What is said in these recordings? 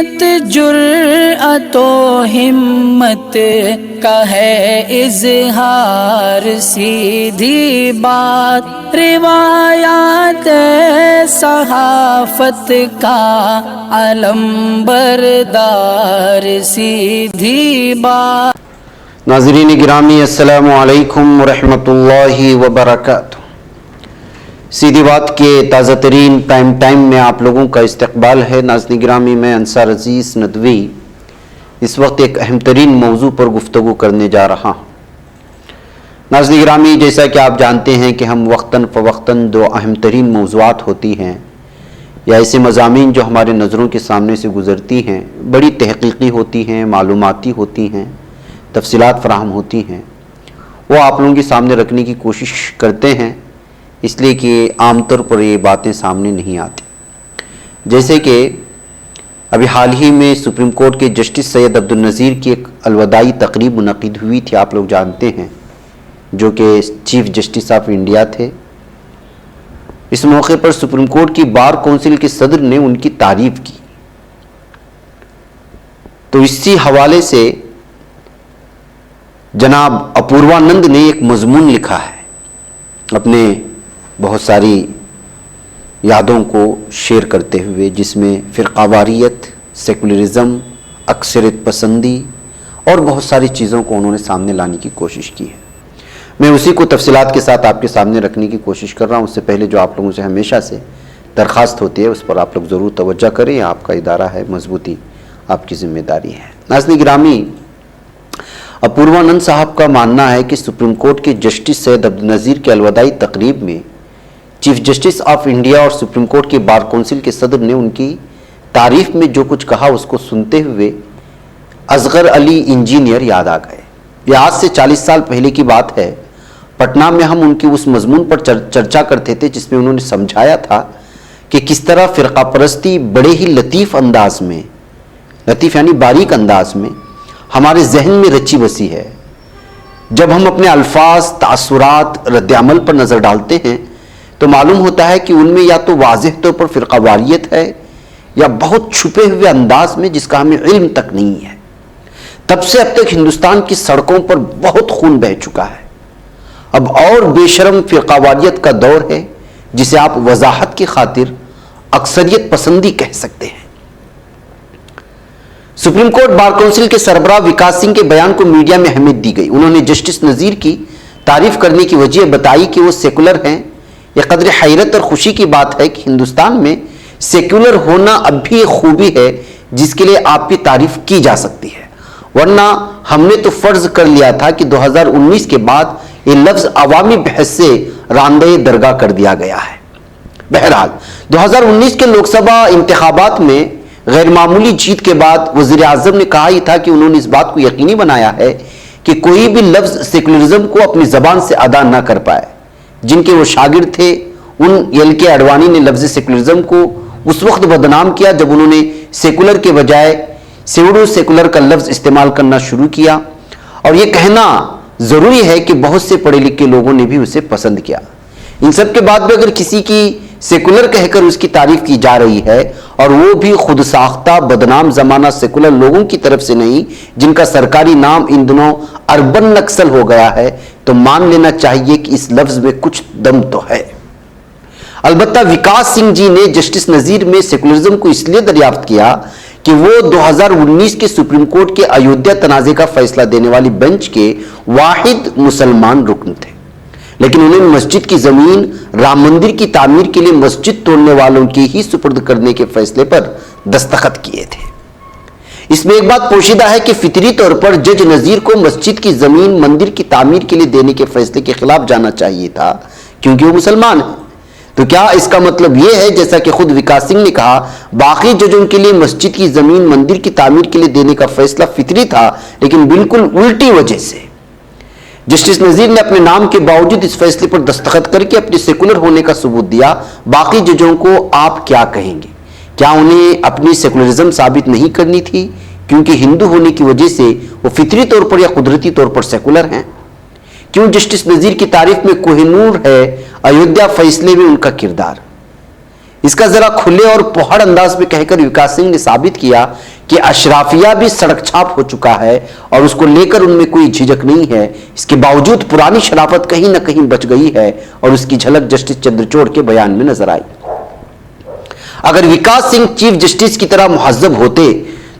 سیرت جرأت و ہمت کا ہے اظہار، سیدھی بات روایات صحافت کا علم بردار، سیدھی بات۔ ناظرین گرامی السلام علیکم ورحمۃ اللہ وبرکاتہ۔ سیدھی بات کے تازہ ترین پرائم ٹائم میں آپ لوگوں کا استقبال ہے۔ ناظرین گرامی، میں انصار عزیز ندوی اس وقت ایک اہم ترین موضوع پر گفتگو کرنے جا رہا ہوں۔ ناظرین گرامی، جیسا کہ آپ جانتے ہیں کہ ہم وقتاً فوقتاً دو اہم ترین موضوعات ہوتی ہیں یا ایسے مضامین جو ہمارے نظروں کے سامنے سے گزرتی ہیں، بڑی تحقیقی ہوتی ہیں، معلوماتی ہوتی ہیں، تفصیلات فراہم ہوتی ہیں، وہ آپ لوگوں کے سامنے رکھنے کی کوشش کرتے ہیں، اس لیے کہ عام طور پر یہ باتیں سامنے نہیں آتی۔ جیسے کہ ابھی حال ہی میں سپریم کورٹ کے جسٹس سید عبدالنظیر کی ایک الوداعی تقریب منعقد ہوئی تھی، آپ لوگ جانتے ہیں، جو کہ چیف جسٹس آف انڈیا تھے۔ اس موقع پر سپریم کورٹ کی بار کونسل کے صدر نے ان کی تعریف کی۔ تو اسی حوالے سے جناب اپوروانند نے ایک مضمون لکھا ہے، اپنے بہت ساری یادوں کو شیئر کرتے ہوئے، جس میں فرقہ واریت، سیکولرزم، اکثریت پسندی اور بہت ساری چیزوں کو انہوں نے سامنے لانے کی کوشش کی ہے۔ میں اسی کو تفصیلات کے ساتھ آپ کے سامنے رکھنے کی کوشش کر رہا ہوں۔ اس سے پہلے جو آپ لوگوں سے ہمیشہ سے درخواست ہوتی ہے، اس پر آپ لوگ ضرور توجہ کریں۔ آپ کا ادارہ ہے، مضبوطی آپ کی ذمہ داری ہے۔ ناظرین گرامی، اپوروانند صاحب کا ماننا ہے کہ سپریم کورٹ کے جسٹس سید عبدالنظیر کے الوداعی تقریب میں چیف جسٹس آف انڈیا اور سپریم کورٹ کے بار کونسل کے صدر نے ان کی تعریف میں جو کچھ کہا، اس کو سنتے ہوئے اصغر علی انجینئر یاد آ گئے۔ یہ آج سے 40 سال پہلے کی بات ہے۔ پٹنہ میں ہم ان کی اس مضمون پر چرچا کرتے تھے جس میں انہوں نے سمجھایا تھا کہ کس طرح فرقہ پرستی بڑے ہی لطیف انداز میں، لطیف یعنی باریک انداز میں ہمارے ذہن میں رچی بسی ہے۔ جب ہم اپنے الفاظ، تاثرات، رد عمل پر نظر ڈالتے ہیں تو معلوم ہوتا ہے کہ ان میں یا تو واضح طور پر فرقہ واریت ہے یا بہت چھپے ہوئے انداز میں جس کا ہمیں علم تک نہیں ہے۔ تب سے اب تک ہندوستان کی سڑکوں پر بہت خون بہہ چکا ہے۔ اب اور بے شرم فرقہ واریت کا دور ہے، جسے آپ وضاحت کی خاطر اکثریت پسندی کہہ سکتے ہیں۔ سپریم کورٹ بار کونسل کے سربراہ وکاس سنگھ کے بیان کو میڈیا میں اہمیت دی گئی۔ انہوں نے جسٹس نذیر کی تعریف کرنے کی وجہ بتائی کہ وہ سیکولر ہیں۔ یہ قدر حیرت اور خوشی کی بات ہے کہ ہندوستان میں سیکولر ہونا اب بھی ایک خوبی ہے جس کے لیے آپ کی تعریف کی جا سکتی ہے، ورنہ ہم نے تو فرض کر لیا تھا کہ 2019 کے بعد یہ لفظ عوامی بحث سے راندہ درگاہ کر دیا گیا ہے۔ بہرحال 2019 کے لوک سبھا انتخابات میں غیر معمولی جیت کے بعد وزیر اعظم نے کہا ہی تھا کہ انہوں نے اس بات کو یقینی بنایا ہے کہ کوئی بھی لفظ سیکولرزم کو اپنی زبان سے ادا نہ کر پائے۔ جن کے وہ شاگرد تھے، ان ایل کے اڈوانی نے لفظ سیکولرزم کو اس وقت بدنام کیا جب انہوں نے سیکولر کے بجائے سیوڈو سیکولر کا لفظ استعمال کرنا شروع کیا، اور یہ کہنا ضروری ہے کہ بہت سے پڑھے لکھے لوگوں نے بھی اسے پسند کیا۔ ان سب کے بعد بھی اگر کسی کی سیکولر کہہ کر اس کی تعریف کی جا رہی ہے، اور وہ بھی خود ساختہ بدنام زمانہ سیکولر لوگوں کی طرف سے نہیں جن کا سرکاری نام ان دنوں اربن نکسل ہو گیا ہے، تو مان لینا چاہیے کہ اس لفظ میں کچھ دم تو ہے۔ البتہ وکاس سنگھ جی نے جسٹس نذیر میں سیکولرزم کو اس لیے دریافت کیا کہ وہ 2019 کے سپریم کورٹ کے ایودھیا تنازع کا فیصلہ دینے والی بینچ کے واحد مسلمان رکن تھے، لیکن انہوں نے مسجد کی زمین رام مندر کی تعمیر کے لیے مسجد توڑنے والوں کی ہی سپرد کرنے کے فیصلے پر دستخط کیے تھے۔ اس میں ایک بات پوشیدہ ہے کہ فطری طور پر جج نذیر کو مسجد کی زمین مندر کی تعمیر کے لیے دینے کے فیصلے کے خلاف جانا چاہیے تھا، کیونکہ وہ مسلمان ہیں۔ تو کیا اس کا مطلب یہ ہے، جیسا کہ خود وکاس سنگھ نے کہا، باقی ججوں کے لیے مسجد کی زمین مندر کی تعمیر کے لیے دینے کا فیصلہ فطری تھا، لیکن بالکل الٹی وجہ سے جسٹس نذیر نے اپنے نام کے باوجود اس فیصلے پر دستخط کر کے اپنے سیکولر ہونے کا ثبوت دیا۔ باقی ججوں کو آپ کیا کہیں گے؟ کیا انہیں اپنی سیکولرزم ثابت نہیں کرنی تھی کیونکہ ہندو ہونے کی وجہ سے وہ فطری طور پر یا قدرتی طور پر سیکولر ہیں؟ کیوں جسٹس نذیر کی تعریف میں کوہ نور ہے ایودھیا فیصلے میں ان کا کردار؟ اس کا ذرا کھلے اور پوہڑ انداز میں کہہ کر وکاس سنگھ نے ثابت کیا کہ اشرافیہ بھی سڑک چھاپ ہو چکا ہے اور اس کو لے کر ان میں کوئی جھجک نہیں ہے. اس کے باوجود پرانی شرافت کہیں نہ کہیں بچ گئی ہے اور اس کی جھلک جسٹس چندرچوڑ کے بیان میں نظر آئی. اگر وکاس سنگھ چیف جسٹس کی طرح مہذب ہوتے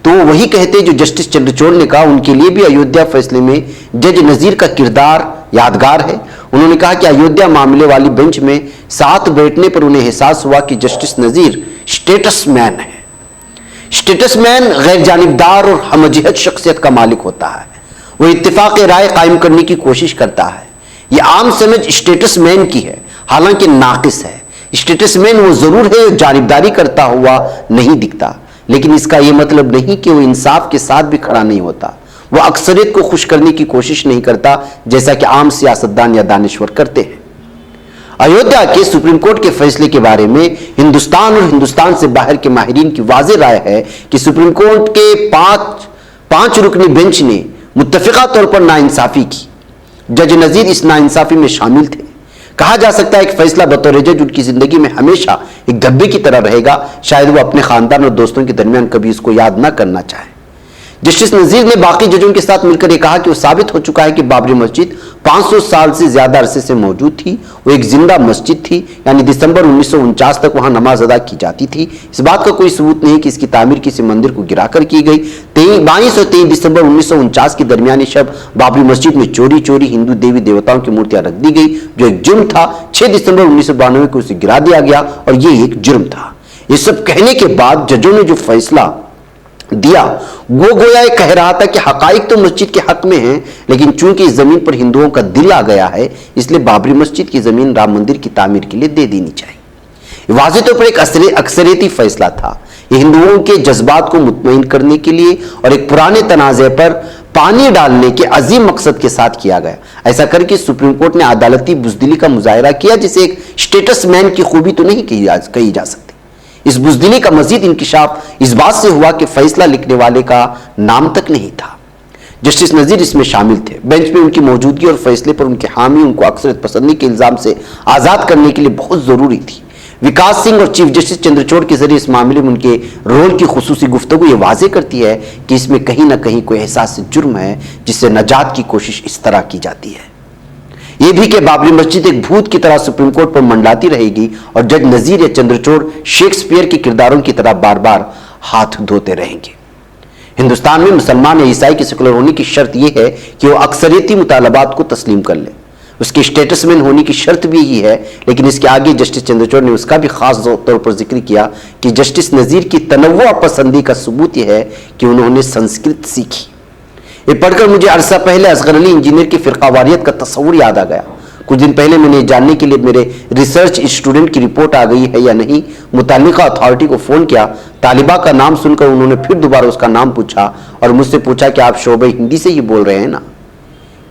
تو وہ وہی کہتے جو جسٹس چندرچوڑ نے کہا. ان کے لیے بھی ایودھیا فیصلے میں جج نذیر کا کردار یادگار ہے. انہوں نے کہا کہ ایودھیا معاملے والی بینچ میں ساتھ بیٹھنے پر انہیں احساس ہوا کہ جسٹس نذیر اسٹیٹس مین ہے. اسٹیٹس مین غیر جانبدار اور ہمجہت شخصیت کا مالک ہوتا ہے. وہ اتفاق رائے قائم کرنے کی کوشش کرتا ہے. یہ عام سمجھ اسٹیٹس مین کی ہے، حالانکہ ناقص ہے. اسٹیٹس مین وہ ضرور ہے جو جانبداری کرتا ہوا نہیں دکھتا، لیکن اس کا یہ مطلب نہیں کہ وہ انصاف کے ساتھ بھی کھڑا نہیں ہوتا. وہ اکثریت کو خوش کرنے کی کوشش نہیں کرتا جیسا کہ عام سیاستدان یا دانشور کرتے ہیں. ایودھیا کے سپریم کورٹ کے فیصلے کے بارے میں ہندوستان اور ہندوستان سے باہر کے ماہرین کی واضح رائے ہے کہ سپریم کورٹ کے پانچ رکنی بینچ نے متفقہ طور پر ناانصافی کی. جج نذیر اس ناانصافی میں شامل تھے. کہا جا سکتا ہے کہ فیصلہ بطور جج ان کی زندگی میں ہمیشہ ایک دھبے کی طرح رہے گا. شاید وہ اپنے خاندان اور دوستوں کے درمیان کبھی اس کو یاد نہ کرنا چاہیں. جسٹس نذیر نے باقی ججوں کے ساتھ مل کر یہ کہا کہ وہ ثابت ہو چکا ہے کہ بابری مسجد 500 سال سے زیادہ عرصے سے موجود تھی. وہ ایک زندہ مسجد تھی، یعنی دسمبر 1949 تک وہاں نماز ادا کی جاتی تھی. اس بات کا کوئی ثبوت نہیں کہ اس کی تعمیر کسی مندر کو گرا کر کی گئی. 22 اور 23 دسمبر 1949 کی درمیانی شب بابری مسجد میں چوری ہندو دیوی دیوتاؤں کی مورتیاں رکھ دی گئی، جو ایک جرم تھا. 6 دسمبر 1992 کو اسے گرا دیا گیا اور یہ ایک جرم تھا. یہ سب کہنے کے بعد ججوں نے جو فیصلہ دیا وہ گویا یہ کہہ رہا تھا کہ حقائق تو مسجد کے حق میں ہیں، لیکن چونکہ اس زمین پر ہندوؤں کا دل آ گیا ہے، اس لیے بابری مسجد کی زمین رام مندر کی تعمیر کے لیے دے دینی چاہیے. واضح طور پر ایک اکثریتی فیصلہ تھا. یہ ہندوؤں کے جذبات کو مطمئن کرنے کے لیے اور ایک پرانے تنازع پر پانی ڈالنے کے عظیم مقصد کے ساتھ کیا گیا. ایسا کر کے سپریم کورٹ نے عدالتی بزدلی کا مظاہرہ کیا، جسے ایک اسٹیٹس مین کی خوبی تو نہیں کہی جا سکتی. اس بزدلی کا مزید انکشاف اس بات سے ہوا کہ فیصلہ لکھنے والے کا نام تک نہیں تھا. جسٹس نذیر اس میں شامل تھے. بینچ میں ان کی موجودگی اور فیصلے پر ان کے حامی ان کو اکثریت پسندی کے الزام سے آزاد کرنے کے لیے بہت ضروری تھی. وکاس سنگھ اور چیف جسٹس چندرچوڑ کے ذریعے اس معاملے میں ان کے رول کی خصوصی گفتگو یہ واضح کرتی ہے کہ اس میں کہیں نہ کہیں کوئی احساس جرم ہے جس سے نجات کی کوشش اس طرح کی جاتی ہے. یہ بھی کہ بابری مسجد ایک بھوت کی طرح سپریم کورٹ پر منڈلاتی رہے گی اور جج نذیر یا چندرچوڑ شیکسپیئر کے کرداروں کی طرح بار بار ہاتھ دھوتے رہیں گے. ہندوستان میں مسلمان یا عیسائی کے سیکولر ہونے کی شرط یہ ہے کہ وہ اکثریتی مطالبات کو تسلیم کر لے. اس کے اسٹیٹس مین ہونے کی شرط بھی یہی ہے، لیکن اس کے آگے جسٹس چندرچوڑ نے اس کا بھی خاص طور پر ذکر کیا کہ جسٹس نذیر کی تنوع پسندی کا ثبوت یہ ہے کہ انہوں نے سنسکرت سیکھی. یہ پڑھ کر مجھے عرصہ پہلے اصغر علی انجینئر کی فرقہ واریت کا تصور یاد آ گیا. کچھ دن پہلے میں نے جاننے کے لیے میرے ریسرچ اسٹوڈنٹ کی رپورٹ آ گئی ہے یا نہیں متعلقہ اتھارٹی کو فون کیا. طالبہ کا نام سن کر انہوں نے پھر دوبارہ اس کا نام پوچھا اور مجھ سے پوچھا کہ آپ شعبہ ہندی سے ہی بول رہے ہیں نا؟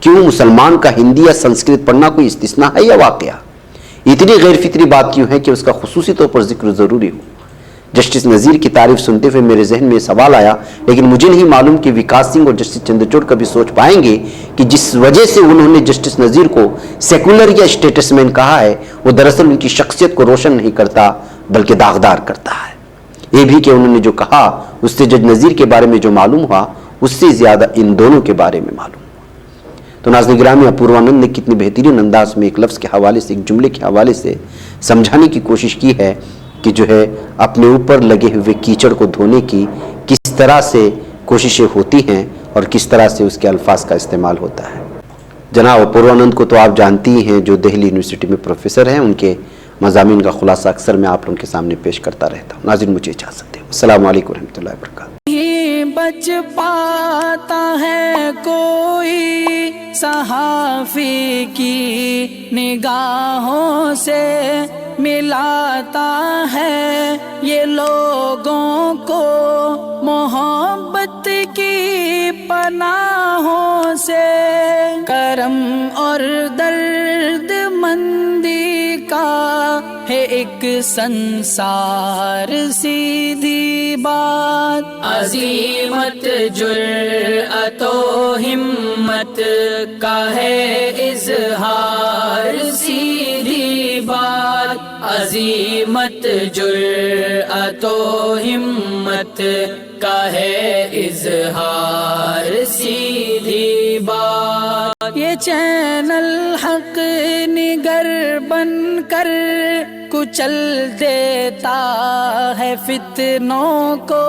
کیوں مسلمان کا ہندی یا سنسکرت پڑھنا کوئی استثناء ہے یا واقعہ؟ اتنی غیر فطری بات کیوں ہے کہ اس کا خصوصی طور پر ذکر ضروری ہو؟ جسٹس نذیر کی تعریف سنتے ہوئے میرے ذہن میں سوال آیا، لیکن مجھے نہیں معلوم کہ وکاس سنگھ اور جسٹس چندرچوڑ کبھی سوچ پائیں گے کہ جس وجہ سے انہوں نے جسٹس نذیر کو سیکولر یا اسٹیٹس مین کہا ہے وہ دراصل ان کی شخصیت کو روشن نہیں کرتا بلکہ داغدار کرتا ہے. یہ بھی کہ انہوں نے جو کہا اس سے جج نذیر کے بارے میں جو معلوم ہوا اس سے زیادہ ان دونوں کے بارے میں معلوم ہوا. تو ناظرین گرامی، اپوروانند نے کتنی بہترین انداز میں ایک لفظ کے حوالے سے، ایک جملے کے حوالے سے سمجھانے کی کوشش کی ہے کہ جو ہے اپنے اوپر لگے ہوئے کیچڑ کو دھونے کی کس طرح سے کوششیں ہوتی ہیں اور کس طرح سے اس کے الفاظ کا استعمال ہوتا ہے. جناب اپوروانند کو تو آپ جانتی ہیں، جو دہلی یونیورسٹی میں پروفیسر ہیں. ان کے مضامین کا خلاصہ اکثر میں آپ لوگوں کے سامنے پیش کرتا رہتا ہوں. ناظرین مجھے اجازت دیں. السلام علیکم ورحمۃ اللہ وبرکاتہ. بچ پاتا ہے کوئی صحافی کی نگاہوں سے، ملاتا ہے یہ لوگوں کو محبت کی پناہوں سے. کرم اور درد مندی کا ہے ایک سنسار، سیدھی بات عظیمت جرأت و ہمت کا ہے اظہار، سیدھی بات عظیم عزیمت جرأت و ہمت کا ہے اظہار، سیدھی بات یہ چینل حق نگر بن کر کچل دیتا ہے فتنوں کو،